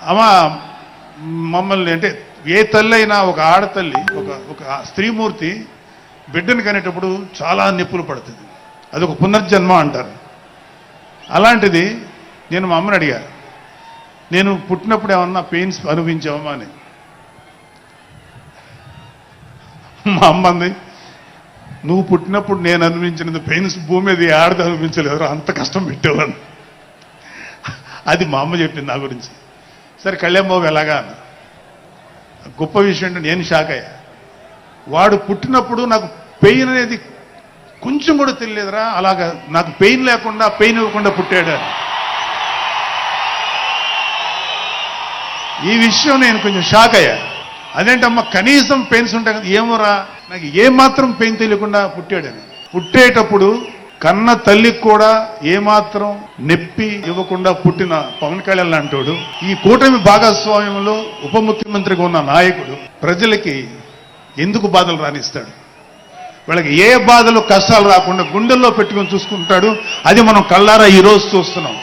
అమ్మా మమ్మల్ని అంటే ఏ తల్లి అయినా ఒక ఆడతల్లి ఒక స్త్రీమూర్తి బిడ్డను కనేటప్పుడు చాలా నొప్పులు పడుతుంది. అది ఒక పునర్జన్మ అంటారు. అలాంటిది నేను మా అమ్మని అడిగా, నేను పుట్టినప్పుడు ఏమన్నా పెయిన్స్ అనుభవించావమ్మా అని. మా అమ్మ అంది, నువ్వు పుట్టినప్పుడు నేను అనుభవించినది పెయిన్స్ భూమి మీద ఆడది అనుభవించలేదు, అంత కష్టం పెట్టేవాడిని. అది మా అమ్మ చెప్పింది నా గురించి. సరే కళ్యాణబాబు ఎలాగా అన్న. గొప్ప విషయం అంటే నేను షాక్ అయ్యా. వాడు పుట్టినప్పుడు నాకు పెయిన్ అనేది కొంచెం కూడా తెలియదురా, అలాగా నాకు పెయిన్ లేకుండా పెయిన్ ఇవ్వకుండా పుట్టాడు. ఈ విషయం నేను కొంచెం షాక్ అయ్యా. అదేంటమ్మా కనీసం పెయిన్స్ ఉంటాయి కదా, ఏమోరా నాకు ఏమాత్రం పెయిన్ తెలియకుండా పుట్టాడని. పుట్టేటప్పుడు కన్న తల్లికి కూడా ఏమాత్రం నొప్పి ఇవ్వకుండా పుట్టిన పవన్ కళ్యాణ్ లాంటోడు ఈ కూటమి భాగస్వామ్యంలో ఉప ముఖ్యమంత్రిగా ఉన్న నాయకుడు ప్రజలకి ఎందుకు బాధలు రానిస్తాడు? వాళ్ళకి ఏ బాధలు కష్టాలు రాకుండా గుండెల్లో పెట్టుకొని చూసుకుంటాడు. అది మనం కళ్ళారా ఈ రోజు చూస్తున్నాం.